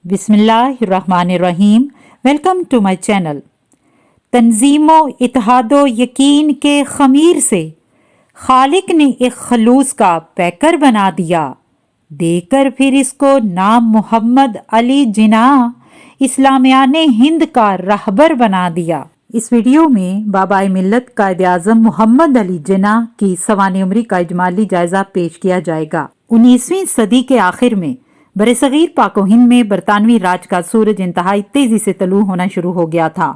बिस्मिल्लाहिर्रहमानिर्रहीम। Welcome to my channel. तंजीमो इत्तेहादो यकीन के खमीर से खालिक ने एक खलूस का पैकर बना दिया, देकर फिर इसको नाम मोहम्मद अली जिन्नाह इस्लामियाने हिंद का रहबर बना दिया। इस वीडियो में बाबाए मिल्लत कायद-ए-आज़म मोहम्मद अली जिन्नाह की सवानी उम्री का इजमाली जायजा पेश किया जाएगा। 19वीं सदी के आखिर में बरसगीर पाको हिंद में बरतानवी राज का सूरज इंतहाई तेजी से तलू होना शुरू हो गया था।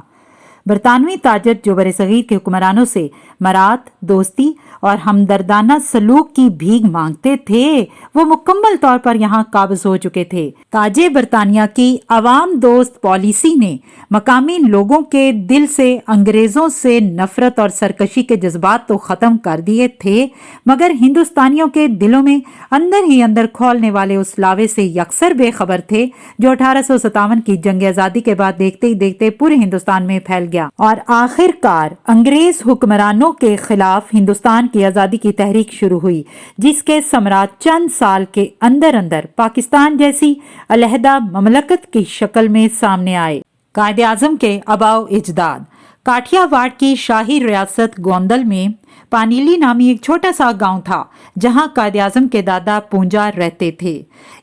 बरतानवी ताजर जो बरसगीर के हुक्मरानों से मरात, दोस्ती और हमदर्दाना सलूक की भीख मांगते थे, वो मुकम्मल तौर पर यहाँ काबिज हो चुके थे। ताजे बरतानिया की अवाम दोस्त पॉलिसी ने मकामी लोगों के दिल से अंग्रेजों से नफरत और सरकशी के जज्बात तो खत्म कर दिए थे, मगर हिंदुस्तानियों के दिलों में अंदर ही अंदर खौलने वाले उस लावे से यकसर बेखबर थे जो 1857 की जंग आजादी के बाद देखते ही देखते पूरे हिंदुस्तान में फैल गया और आखिरकार अंग्रेज हुक्मरानों के खिलाफ हिंदुस्तान की आजादी की तहरीक शुरू हुई, जिसके सम्राट चंद साल के अंदर अंदर पाकिस्तान जैसी अलहदा ममलकत की शक्ल में सामने आए। कायदे आजम के अबाओ इजदाद काठियावाड़ की शाही रियासत गोंदल में पानीली नामी एक छोटा सा गांव था, जहां कायदे आजम के दादा पूंजा रहते थे।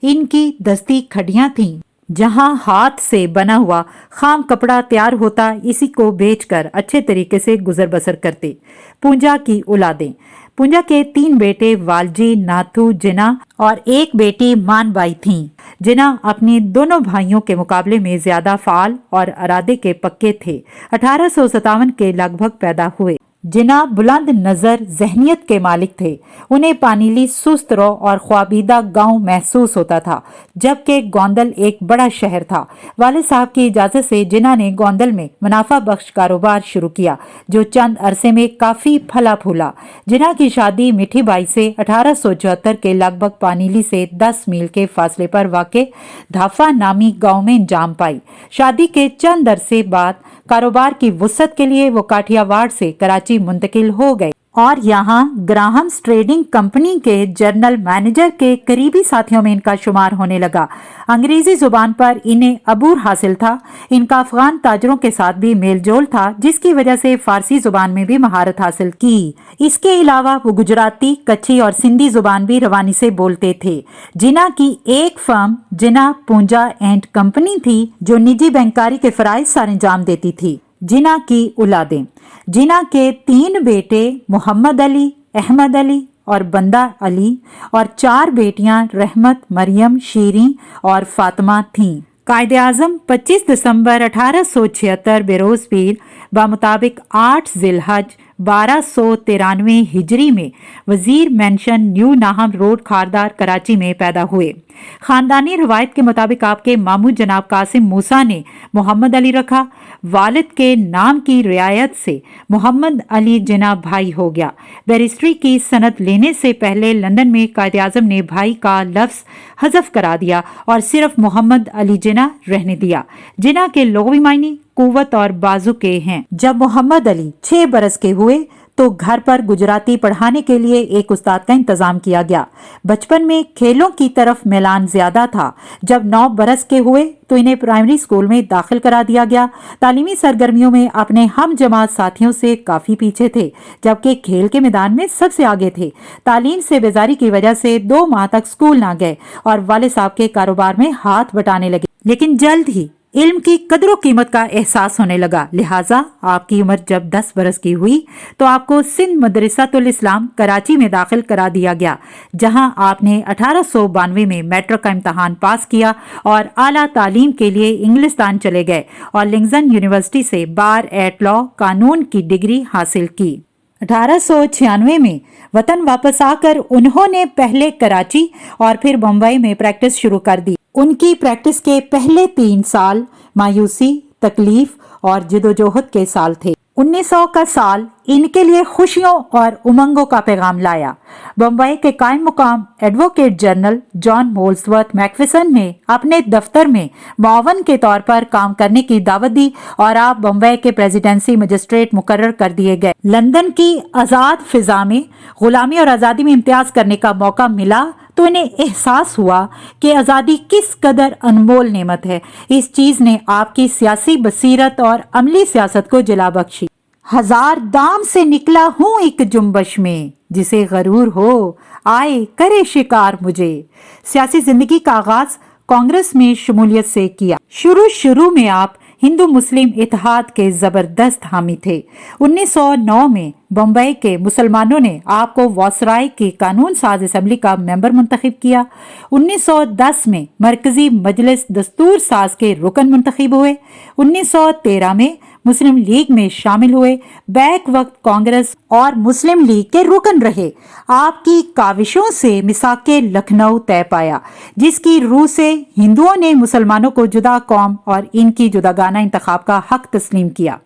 इनकी दस्ती खड़ियां थीं, जहां हाथ से बना हुआ खाम कपड़ा तैयार होता, इसी को बेचकर अच्छे तरीके से गुजर बसर करते। पूंजा की औलादें पूंजा के 3 बेटे वालजी, नाथू, जिन्नाह और एक बेटी मानबाई थीं। जिन्नाह अपने दोनों भाइयों के मुकाबले में ज्यादा फाल और इरादे के पक्के थे। 1857 के लगभग पैदा हुए। जिन्नाह बुलंद नजर जहनियत के मालिक थे। उन्हें पानीली सुस्त रो और ख्वाबीदा गांव महसूस होता था, जबकि गोंदल एक बड़ा शहर था। वालिद साहब की इजाजत से जिन्नाह ने गोंदल में मुनाफा बख्श कारोबार शुरू किया, जो चंद अरसे में काफी फला फूला। जिन्नाह की शादी मिठी बाई से 1874 के लगभग पानीली से 10 मील के फासले पर वाक़े धाफा नामी गाँव में अंजाम पाई। शादी के चंद अरसे बाद कारोबार की वुसअत के लिए वो काठियावाड़ से कराची मुंतकिल हो गए और यहाँ ग्राहम्स ट्रेडिंग कंपनी के जनरल मैनेजर के करीबी साथियों में इनका शुमार होने लगा। अंग्रेजी जुबान पर इन्हें अबूर हासिल था। इनका अफगान ताजरों के साथ भी मेलजोल था, जिसकी वजह से फारसी जुबान में भी महारत हासिल की। इसके अलावा वो गुजराती, कच्छी और सिंधी जुबान भी रवानी से बोलते थे। जिन्नाह की एक firm Jinnah Poonja and company थी, जो निजी बैंकारी के फराइज सर अंजाम देती थी। जिन्नाह की औलादें जिन्नाह के 3 बेटे मोहम्मद अली, अहमद अली और बंदा अली और 4 बेटियां रहमत, मरियम, शीरी और फातिमा थीं। कायदे आजम 25 दिसंबर 1876 बेरोज पीर बामुताबिक 8 जिलहज 1293 हिजरी में वजीर मेंशन न्यू नाहम रोड, खारदार, कराची में पैदा हुए। खानदानी रवायत के मुताबिक आपके मामू जनाब कासिम मूसा ने मोहम्मद अली रखा। वालिद के नाम की रियायत से मोहम्मद अली जिन्नाह भाई हो गया। बैरिस्ट्री की सनद लेने से पहले लंदन में कायदे आजम ने भाई का लफ्ज हज़फ करा दिया और सिर्फ मोहम्मद अली जिन्नाह रहने दिया। जिन्नाह के लुग़वी मायने कुव्वत और बाजू के हैं। जब मोहम्मद अली 6 बरस के हुए तो घर पर गुजराती पढ़ाने के लिए एक उस्ताद का इंतजाम किया गया। बचपन में खेलों की तरफ मैलान ज्यादा था। जब 9 बरस के हुए तो इन्हें प्राइमरी स्कूल में दाखिल करा दिया गया। तालीमी सरगर्मियों में अपने हम जमात साथियों से काफी पीछे थे, जबकि खेल के मैदान में सबसे आगे थे। तालीम से बेजारी की वजह से 2 माह तक स्कूल ना गए और वालिद साहब के कारोबार में हाथ बटाने लगे, लेकिन जल्द ही इल्म की कदर कीमत का एहसास होने लगा। लिहाजा आपकी उम्र जब 10 बरस की हुई तो आपको सिंध मदरसातुल इस्लाम कराची में दाखिल करा दिया गया, जहां आपने 1892 में मैट्रिक का इम्तहान पास किया और आला तालीम के लिए इंग्लिस्तान चले गए और लिंगजन यूनिवर्सिटी से बार एट लॉ कानून की डिग्री हासिल की। 1896 में वतन वापस आकर उन्होंने पहले कराची और फिर बम्बई में प्रैक्टिस शुरू कर दी। उनकी प्रैक्टिस के पहले 3 साल मायूसी, तकलीफ और जिदोजहद के साल थे। 1900 का साल इनके लिए खुशियों और उमंगों का पैगाम लाया। बम्बई के कायम मुकाम एडवोकेट जनरल जॉन मोल्सवर्थ मैकफिसन ने अपने दफ्तर में मुआवन के तौर पर काम करने की दावत दी और आप बम्बई के प्रेसिडेंसी मजिस्ट्रेट मुकर्रर कर दिए गए। लंदन की आज़ाद फिजा में गुलामी और आज़ादी में इम्तियाज करने का मौका मिला तो इन्हें एहसास हुआ कि आज़ादी किस कदर अनमोल नेमत है। इस चीज़ ने आपकी सियासी बसीरत और अमली सियासत को जला बख्शी। हजार दाम से निकला हूँ एक जुम्बश में, जिसे गरूर हो आए करे शिकार मुझे। सियासी जिंदगी का आगाज कांग्रेस में शमूलियत से किया। शुरू में आप हिंदू मुस्लिम इत्तेहाद के जबरदस्त हामी थे। 1909 में बम्बई के मुसलमानों ने आपको वायसराय की कानून साज असम्बली का मेंबर मुंतखब किया। 1910 में मरकजी मजलिस दस्तूर साज के रुकन मुंतखब हुए। 1913 में मुस्लिम लीग में शामिल हुए। बैक वक्त कांग्रेस और मुस्लिम लीग के रुकन रहे। आपकी काविशों से मिसाके लखनऊ तय पाया, जिसकी रूह से हिंदुओं ने मुसलमानों को जुदा कौम और इनकी जुदागाना इंतखाब का हक तस्लीम किया।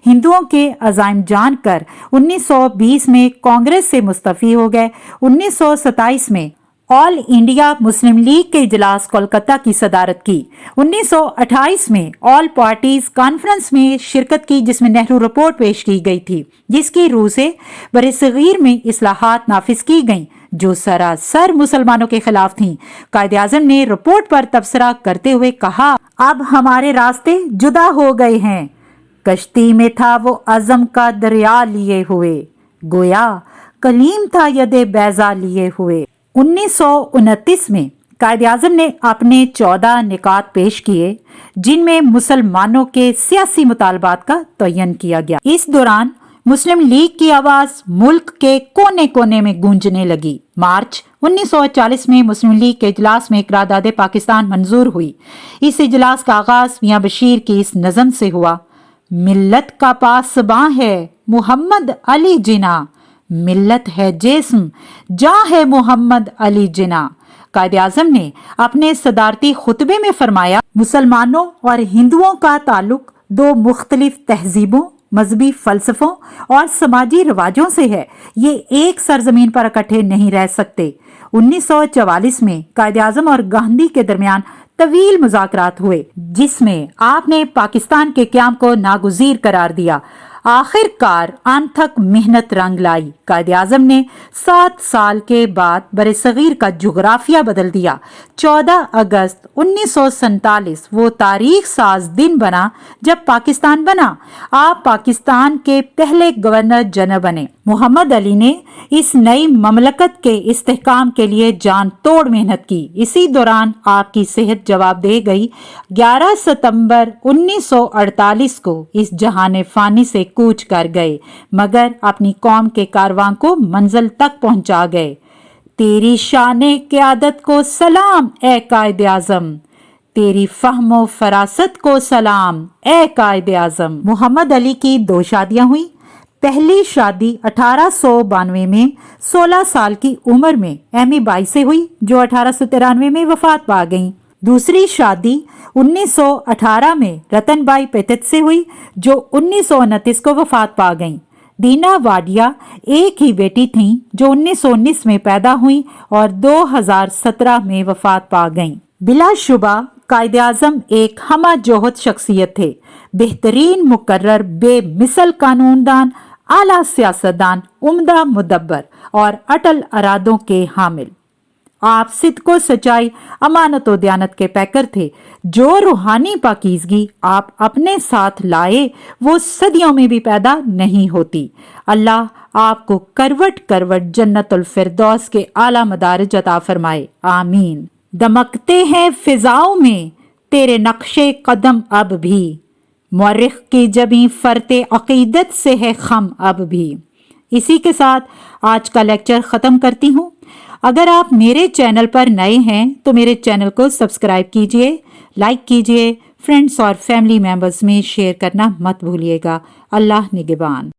हिंदुओं के अज़ाइम जानकर 1920 में कांग्रेस से मुस्तफ़ी हो गए। 1927 में ऑल इंडिया मुस्लिम लीग के इजलास कोलकाता की सदारत की। 1928 में ऑल पार्टीज कॉन्फ्रेंस में शिरकत की, जिसमें नेहरू रिपोर्ट पेश की गई थी, जिसकी रूह से बरसगीर में इस्लाहात नाफिज की गईं जो सरासर मुसलमानों के खिलाफ थीं। कायदे आज़म ने रिपोर्ट पर तबसरा करते हुए कहा, अब हमारे रास्ते जुदा हो गए हैं। कश्ती में था वो अज़म का दरिया लिए हुए, गोया कलीम था यदे बैजा लिए हुए। 1929 में कायदे आज़म ने अपने 14 निकात पेश किए, जिनमें मुसलमानों के सियासी मुतालबात का तयन किया गया। इस दौरान मुस्लिम लीग की आवाज मुल्क के कोने कोने में गूंजने लगी। मार्च 1940 में मुस्लिम लीग के इजलास में करारदाद पाकिस्तान मंजूर हुई। इस इजलास का आगाज मियां बशीर की इस नज़म से हुआ, मिल्लत का पासबां है मुहम्मद अली जिना, मिल्लत है जिस्म जहाँ है मोहम्मद अली जिना। कायदे आज़म ने अपने सदारती खुतबे में फरमाया, मुसलमानों और हिंदुओं का ताल्लुक दो मुख्तलिफ तहजीबों, मजहबी फलसफों और समाजी रिवाजों से है। ये एक सरजमीन पर इकट्ठे नहीं रह सकते। 1944 में कायदे आज़म और गांधी के दरमियान तवील मुज़ाकरात हुए, जिसमें आपने पाकिस्तान के क़याम को नागुज़ीर करार दिया। आखिरकार अनथक मेहनत रंग लाई। कायदे आज़म ने 7 साल के बाद बरसगीर का जुग्राफिया बदल दिया। 14 अगस्त 1947 वो तारीख साज दिन बना जब पाकिस्तान बना। आप पाकिस्तान के पहले गवर्नर जनरल बने। मोहम्मद अली ने इस नई ममलकत के इस्तेहकाम के लिए जान तोड़ मेहनत की। इसी दौरान आपकी सेहत जवाब दे गई। 11 सितंबर 1948 को इस जहाने फानी से कूच कर गए, मगर अपनी कौम के कारवां को मंजिल तक पहुंचा गए। तेरी शाने क़यादत को सलाम ए कायदे आज़म, तेरी फहमो फरासत को सलाम ए कायदे आज़म। मोहम्मद अली की 2 शादियां हुई। पहली शादी 1892 में 16 साल की उम्र में एमी बाई से हुई, जो 1893 में वफात पा गईं। दूसरी शादी 1918 में रतन बाई पेतित से हुई, जो 1929 को वफात पा गईं। दीना वाडिया एक ही बेटी थीं, जो 1919 में पैदा हुई और 2017 में वफात पा गईं। बिलाशुबा कायदे आज़म एक हमा जोहद शख्सियत थे, बेहतरीन मुकर्रर, बेमिसल कानूनदान, आला सियासतदान, उम्दा मुदब्बर और अटल अरादों के हामिल। आप सिद्को सच्चाई, अमानत और दयानत के पैकर थे। जो रूहानी पाकीज़गी आप अपने साथ लाए, वो सदियों में भी पैदा नहीं होती। अल्लाह आपको करवट करवट जन्नतुल फिरदौस के आला मदारिज अता फरमाए, आमीन। दमकते हैं फिजाओं में तेरे नक्शे कदम अब भी, मुअर्रिख की जबी फरते अकीदत से है खम अब भी। इसी के साथ आज का लेक्चर ख़त्म करती हूँ। अगर आप मेरे चैनल पर नए हैं तो मेरे चैनल को सब्सक्राइब कीजिए, लाइक कीजिए, फ्रेंड्स और फैमिली मेंबर्स में शेयर करना मत भूलिएगा। अल्लाह निगहबान।